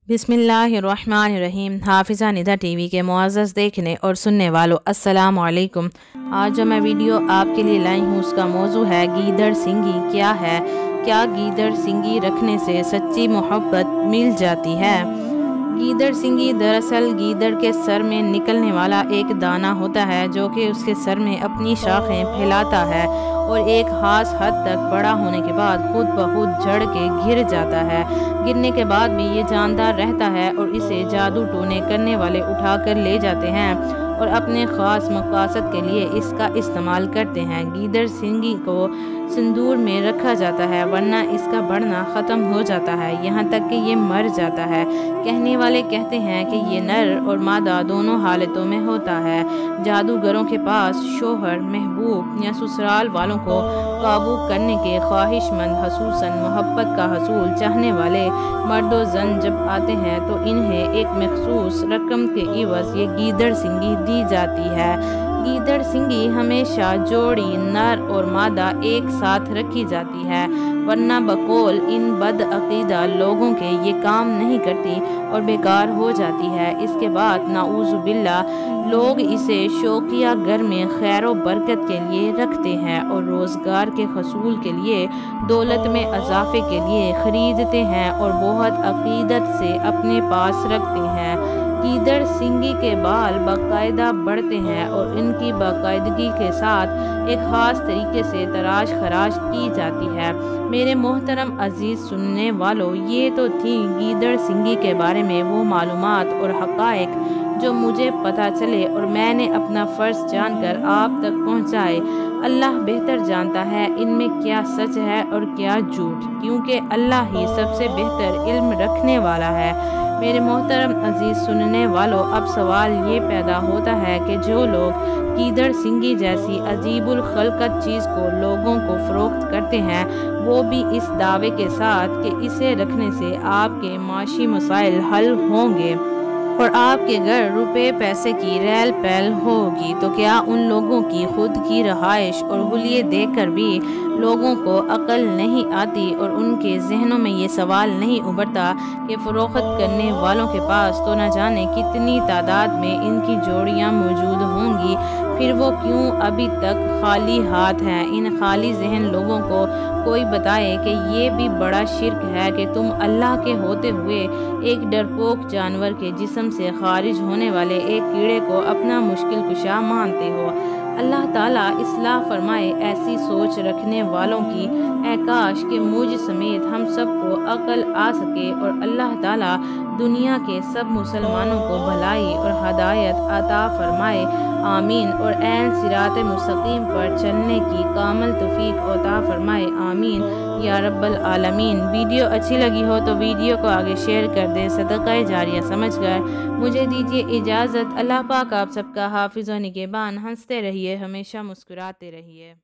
बिस्मिल्लाहिर्रहमानिर्रहीम। हाफिज़ा निदा टीवी के मुअज़्ज़ज़ देखने और सुनने वालों, अस्सलाम वालेकुम। आज जो मैं वीडियो आपके लिए लाई हूँ उसका मौजू है गीदड़ सिंगी क्या है। क्या गीदड़ सिंगी रखने से सच्ची मोहब्बत मिल जाती है? गीदड़ सिंगी दरअसल गीदड़ के सर में निकलने वाला एक दाना होता है जो कि उसके सर में अपनी शाखें फैलाता है और एक खास हद तक बड़ा होने के बाद खुद ब खुद झड़ के गिर जाता है। गिरने के बाद भी ये जानदार रहता है और इसे जादू टोने करने वाले उठाकर ले जाते हैं और अपने ख़ास मक़ासद के लिए इसका इस्तेमाल करते हैं। गीदड़ सिंगी को सिंदूर में रखा जाता है वरना इसका बढ़ना ख़त्म हो जाता है, यहाँ तक कि ये मर जाता है। कहने वाले कहते हैं कि ये नर और मादा दोनों हालतों में होता है। जादूगरों के पास शोहर, महबूब या ससुराल वालों को काबू करने के ख्वाहिशमंद, खसूसन मोहब्बत का हसूल चाहने वाले मर्दो जन जब आते हैं तो इन्हें एक मखसूस रकम के इवज़ ये गीदड़ सिंगी दी जाती है। गीदड़ सिंगी हमेशा जोड़ी नर और मादा एक साथ रखी जाती है वरना बकौल इन बदअक़ीदा लोगों के ये काम नहीं करती और बेकार हो जाती है। इसके बाद नाऊज़ु बिल्लाह लोग इसे शौकिया घर में खैर व बरकत के लिए रखते हैं और रोज़गार के हसूल के लिए, दौलत में इजाफे के लिए ख़रीदते हैं और बहुत अक़ीदत से अपने पास रखते हैं। गीदड़ सिंगी के बाल बाकायदा बढ़ते हैं और इनकी बाकायदगी के साथ एक ख़ास तरीके से तराश खराश की जाती है। मेरे मोहतरम अजीज़ सुनने वालों, ये तो थी गीदड़ सिंगी के बारे में वो मालूमात और हक़ाइक़ जो मुझे पता चले और मैंने अपना फ़र्ज़ जानकर आप तक पहुँचाए। अल्लाह बेहतर जानता है इनमें क्या सच है और क्या झूठ, क्योंकि अल्लाह ही सबसे बेहतर इल्म रखने वाला है। मेरे मोहतरम अजीज़ सुनने वालों, अब सवाल ये पैदा होता है कि जो लोग गीदड़ सिंगी जैसी अजीबुल खल्क़त चीज़ को लोगों को फ़रोख्त करते हैं वो भी इस दावे के साथ कि इसे रखने से आपके माशी मसाइल हल होंगे और आपके घर रुपए पैसे की रेल पैल होगी, तो क्या उन लोगों की खुद की रहाइश और हुलिये देखकर भी लोगों को अकल नहीं आती और उनके जहनों में ये सवाल नहीं उभरता कि फ़रोख्त करने वालों के पास तो न जाने कितनी तादाद में इनकी जोड़ियां मौजूद होंगी, फिर वो क्यों अभी तक खाली हाथ हैं? इन खाली जहन लोगों को कोई बताए कि ये भी बड़ा शिर्क है कि तुम अल्लाह के होते हुए एक डरपोक जानवर के जिस्म से खारिज होने वाले एक कीड़े को अपना मुश्किल कुशा मानते हो। अल्लाह ताला इस्लाह फरमाए ऐसी सोच रखने वालों की। ऐ काश कि मुझ समेत हम सबको अकल आ सके और अल्लाह ताला दुनिया के सब मुसलमानों को भलाई और हदायत अता फरमाए, आमीन। और ऐन सिरात मुस्तकीम पर चलने की कामल तौफीक अता फरमाए, आमीन या रब्बल आलमीन। वीडियो अच्छी लगी हो तो वीडियो को आगे शेयर कर दें, सदक़ा जारिया समझकर। मुझे दीजिए इजाज़त। अल्लाह पाक आप सबका हाफिज़ व निगहबान। हंसते रहिए, हमेशा मुस्कुराते रहिए।